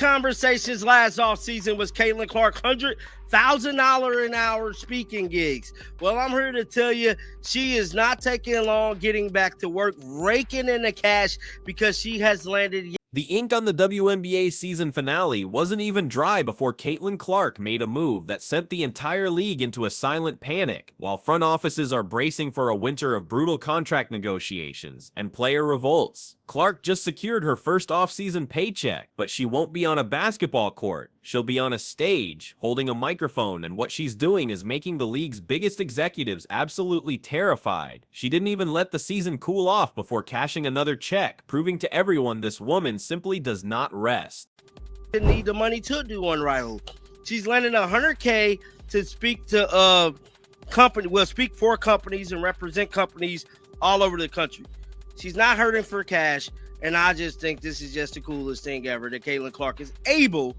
conversations last offseason was Caitlin Clark $100,000 an hour speaking gigs. Well, I'm here to tell you she is not taking long getting back to work, raking in the cash because she has landed. The ink on the WNBA season finale wasn't even dry before Caitlin Clark made a move that sent the entire league into a silent panic. While front offices are bracing for a winter of brutal contract negotiations and player revolts, Clark just secured her first offseason paycheck, but she won't be on a basketball court. She'll be on a stage, holding a microphone, and what she's doing is making the league's biggest executives absolutely terrified. She didn't even let the season cool off before cashing another check, proving to everyone this woman simply does not rest. Didn't need the money to do unrivaled. She's landing $100K to speak to speak for companies and represent companies all over the country. She's not hurting for cash, and I just think this is just the coolest thing ever that Caitlin Clark is able.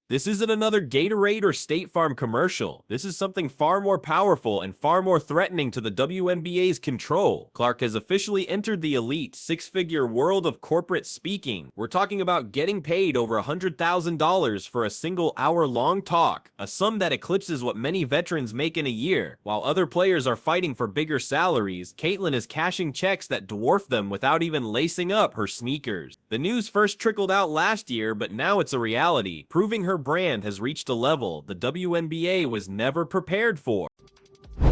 This isn't another Gatorade or State Farm commercial. This is something far more powerful and far more threatening to the WNBA's control. Clark has officially entered the elite six-figure world of corporate speaking. We're talking about getting paid over $100,000 for a single hour-long talk, a sum that eclipses what many veterans make in a year. While other players are fighting for bigger salaries, Caitlin is cashing checks that dwarf them without even lacing up her sneakers. The news first trickled out last year, but now it's a reality, proving her brand has reached a level the WNBA was never prepared for.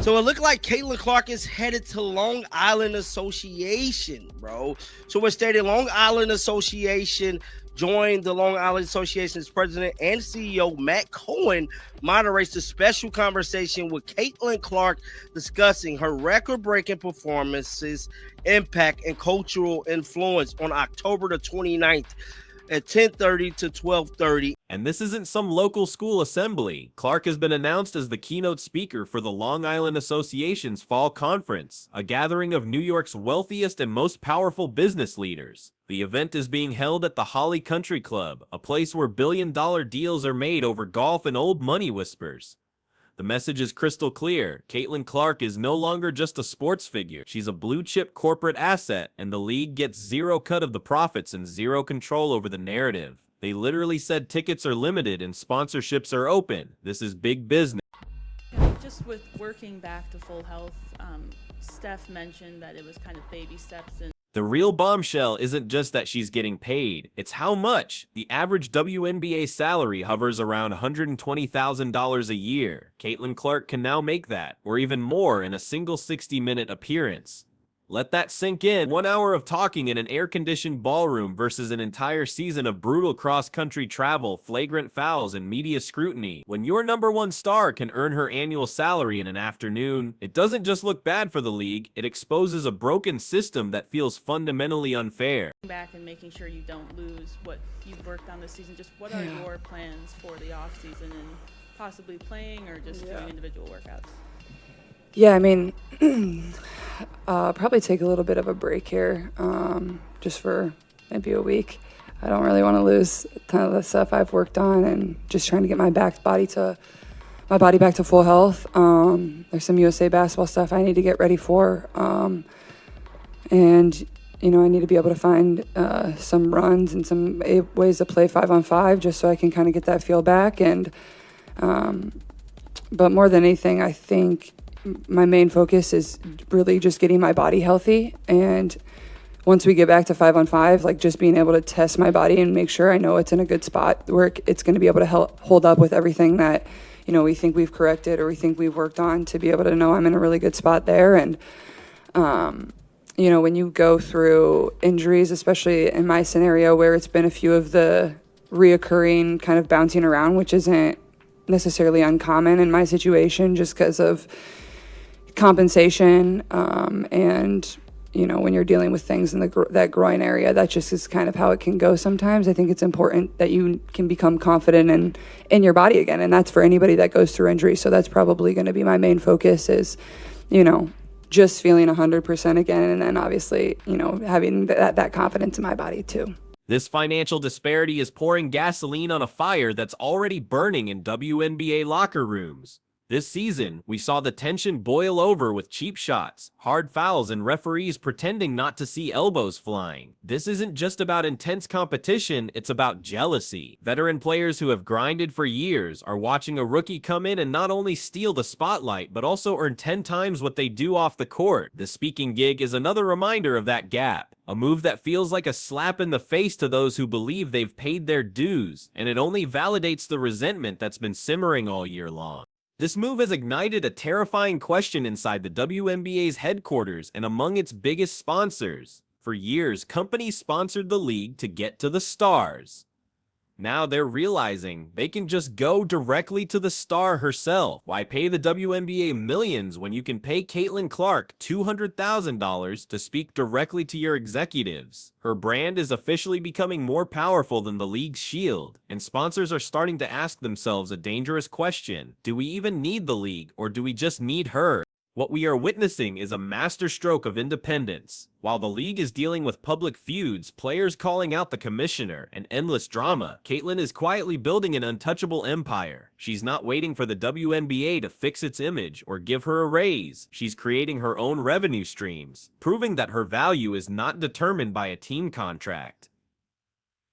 So it looked like Caitlin Clark is headed to Long Island Association, bro. So it stated Long Island Association joined the Long Island Association's president and CEO, Matt Cohen, moderates a special conversation with Caitlin Clark discussing her record-breaking performances, impact, and cultural influence on October the 29th. At 10:30 to 12:30. And this isn't some local school assembly. Clark has been announced as the keynote speaker for the Long Island Association's Fall Conference, a gathering of New York's wealthiest and most powerful business leaders. The event is being held at the Holly Country Club, a place where billion-dollar deals are made over golf and old money whispers. The message is crystal clear. Caitlin Clark is no longer just a sports figure. She's a blue-chip corporate asset, and the league gets zero cut of the profits and zero control over the narrative. They literally said tickets are limited and sponsorships are open. This is big business. Just with working back to full health, Steph mentioned that it was kind of baby steps and the real bombshell isn't just that she's getting paid, it's how much. The average WNBA salary hovers around $120,000 a year. Caitlin Clark can now make that, or even more, in a single 60-minute appearance. Let that sink in. 1 hour of talking in an air-conditioned ballroom versus an entire season of brutal cross-country travel, flagrant fouls, and media scrutiny. When your #1 star can earn her annual salary in an afternoon, it doesn't just look bad for the league, it exposes a broken system that feels fundamentally unfair. Back and making sure you don't lose what you've worked on this season. Just what are your plans for the off-season and possibly playing or just doing individual workouts? Yeah, I mean, probably take a little bit of a break here, just for maybe a week. I don't really want to lose a ton of the stuff I've worked on, and just trying to get my body back to full health. There's some USA basketball stuff I need to get ready for, and you know, I need to be able to find some runs and some ways to play 5-on-5, just so I can kind of get that feel back. And but more than anything, I think my main focus is really just getting my body healthy, and once we get back to 5-on-5, like just being able to test my body and make sure I know it's in a good spot where it's going to be able to hold up with everything that, you know, we think we've corrected or we think we've worked on, to be able to know I'm in a really good spot there. And you know, when you go through injuries, especially in my scenario where it's been a few of the reoccurring kind of bouncing around, which isn't necessarily uncommon in my situation just because of compensation, and you know, when you're dealing with things in that groin area, that just is kind of how it can go sometimes. I think it's important that you can become confident in your body again, and that's for anybody that goes through injury. So that's probably going to be my main focus, is, you know, just feeling 100% again, and then obviously, you know, having that confidence in my body too. This financial disparity is pouring gasoline on a fire that's already burning in WNBA locker rooms. This season, we saw the tension boil over with cheap shots, hard fouls, and referees pretending not to see elbows flying. This isn't just about intense competition, it's about jealousy. Veteran players who have grinded for years are watching a rookie come in and not only steal the spotlight, but also earn 10 times what they do off the court. The speaking gig is another reminder of that gap. A move that feels like a slap in the face to those who believe they've paid their dues, and it only validates the resentment that's been simmering all year long. This move has ignited a terrifying question inside the WNBA's headquarters and among its biggest sponsors. For years, companies sponsored the league to get to the stars. Now they're realizing they can just go directly to the star herself. Why pay the WNBA millions when you can pay Caitlin Clark $200,000 to speak directly to your executives? Her brand is officially becoming more powerful than the league's shield, and sponsors are starting to ask themselves a dangerous question. Do we even need the league, or do we just need her? What we are witnessing is a masterstroke of independence. While the league is dealing with public feuds, players calling out the commissioner, and endless drama, Caitlin is quietly building an untouchable empire. She's not waiting for the WNBA to fix its image or give her a raise. She's creating her own revenue streams, proving that her value is not determined by a team contract.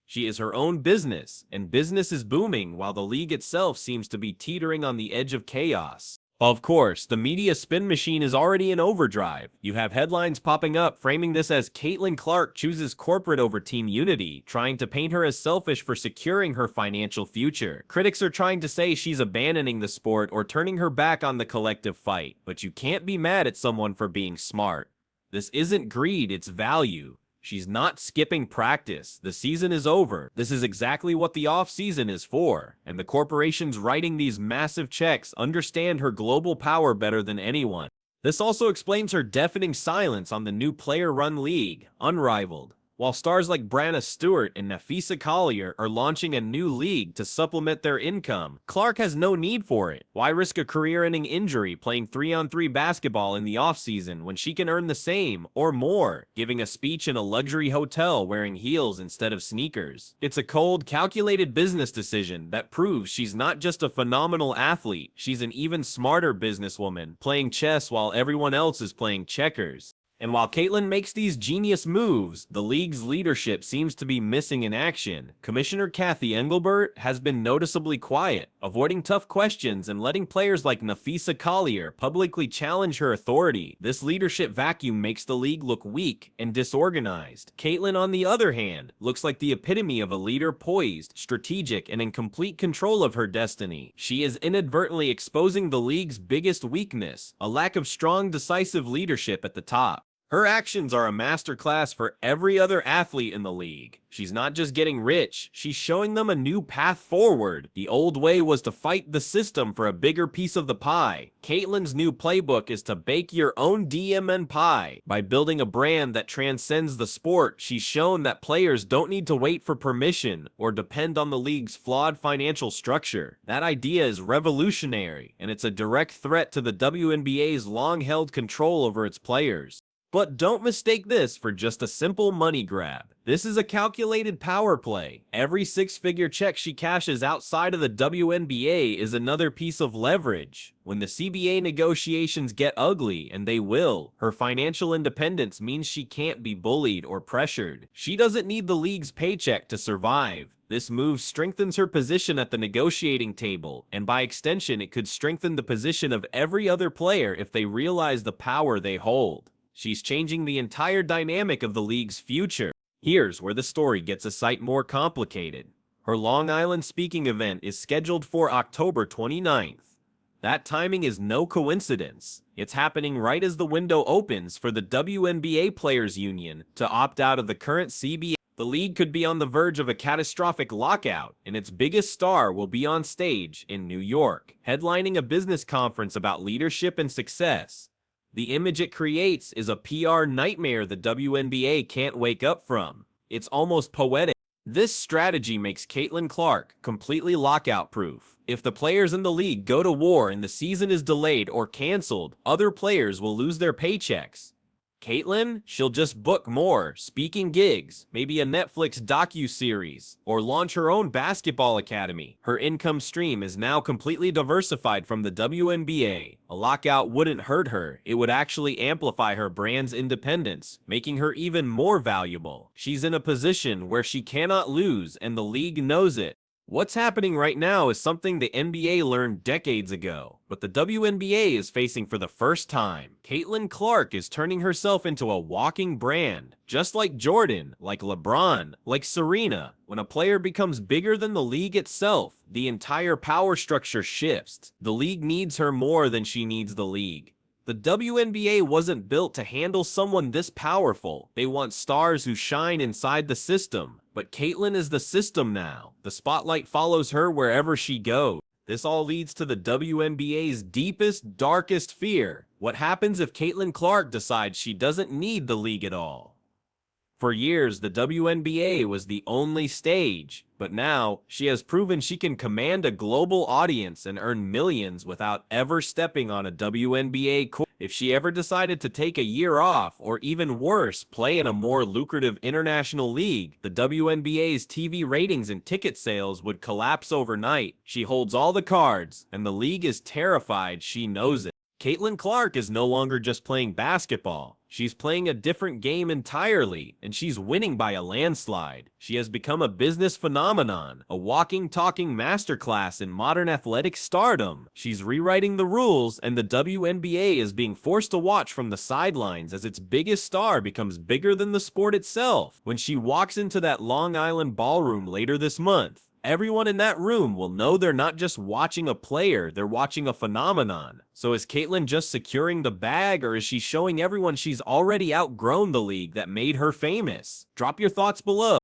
She is her own business, and business is booming while the league itself seems to be teetering on the edge of chaos. Of course, the media spin machine is already in overdrive. You have headlines popping up framing this as Caitlin Clark chooses corporate over team unity, trying to paint her as selfish for securing her financial future. Critics are trying to say she's abandoning the sport or turning her back on the collective fight, but you can't be mad at someone for being smart. This isn't greed, it's value. She's not skipping practice. The season is over. This is exactly what the off-season is for. And the corporations writing these massive checks understand her global power better than anyone. This also explains her deafening silence on the new player-run league, unrivaled. While stars like Brianna Stewart and Nafisa Collier are launching a new league to supplement their income, Clark has no need for it. Why risk a career-ending injury playing 3-on-3 basketball in the offseason when she can earn the same, or more, giving a speech in a luxury hotel wearing heels instead of sneakers? It's a cold, calculated business decision that proves she's not just a phenomenal athlete, she's an even smarter businesswoman, playing chess while everyone else is playing checkers. And while Caitlin makes these genius moves, the league's leadership seems to be missing in action. Commissioner Kathy Engelbert has been noticeably quiet, avoiding tough questions and letting players like Nafisa Collier publicly challenge her authority. This leadership vacuum makes the league look weak and disorganized. Caitlin, on the other hand, looks like the epitome of a leader poised, strategic, and in complete control of her destiny. She is inadvertently exposing the league's biggest weakness, a lack of strong, decisive leadership at the top. Her actions are a masterclass for every other athlete in the league. She's not just getting rich, she's showing them a new path forward. The old way was to fight the system for a bigger piece of the pie. Caitlin's new playbook is to bake your own DMN pie. By building a brand that transcends the sport, she's shown that players don't need to wait for permission or depend on the league's flawed financial structure. That idea is revolutionary, and it's a direct threat to the WNBA's long-held control over its players. But don't mistake this for just a simple money grab. This is a calculated power play. Every six-figure check she cashes outside of the WNBA is another piece of leverage. When the CBA negotiations get ugly, and they will, her financial independence means she can't be bullied or pressured. She doesn't need the league's paycheck to survive. This move strengthens her position at the negotiating table, and by extension, it could strengthen the position of every other player if they realize the power they hold. She's changing the entire dynamic of the league's future. Here's where the story gets a sight more complicated. Her Long Island speaking event is scheduled for October 29th. That timing is no coincidence. It's happening right as the window opens for the WNBA Players Union to opt out of the current CBA. The league could be on the verge of a catastrophic lockout, and its biggest star will be on stage in New York, headlining a business conference about leadership and success. The image it creates is a PR nightmare the WNBA can't wake up from. It's almost poetic. This strategy makes Caitlin Clark completely lockout-proof. If the players in the league go to war and the season is delayed or canceled, other players will lose their paychecks. Caitlyn, she'll just book more speaking gigs, maybe a Netflix docu-series, or launch her own basketball academy. Her income stream is now completely diversified from the WNBA. A lockout wouldn't hurt her, it would actually amplify her brand's independence, making her even more valuable. She's in a position where she cannot lose, and the league knows it. What's happening right now is something the NBA learned decades ago, but the WNBA is facing for the first time. Caitlin Clark is turning herself into a walking brand, just like Jordan, like LeBron, like Serena. When a player becomes bigger than the league itself, the entire power structure shifts. The league needs her more than she needs the league. The WNBA wasn't built to handle someone this powerful. They want stars who shine inside the system. But Caitlyn is the system now. The spotlight follows her wherever she goes. This all leads to the WNBA's deepest, darkest fear. What happens if Caitlin Clark decides she doesn't need the league at all? For years, the WNBA was the only stage, but now she has proven she can command a global audience and earn millions without ever stepping on a WNBA court. If she ever decided to take a year off, or even worse, play in a more lucrative international league, the WNBA's TV ratings and ticket sales would collapse overnight. She holds all the cards, and the league is terrified she knows it. Caitlin Clark is no longer just playing basketball. She's playing a different game entirely, and she's winning by a landslide. She has become a business phenomenon, a walking, talking masterclass in modern athletic stardom. She's rewriting the rules, and the WNBA is being forced to watch from the sidelines as its biggest star becomes bigger than the sport itself. When she walks into that Long Island ballroom later this month, everyone in that room will know they're not just watching a player, they're watching a phenomenon. So is Caitlyn just securing the bag, or is she showing everyone she's already outgrown the league that made her famous? Drop your thoughts below.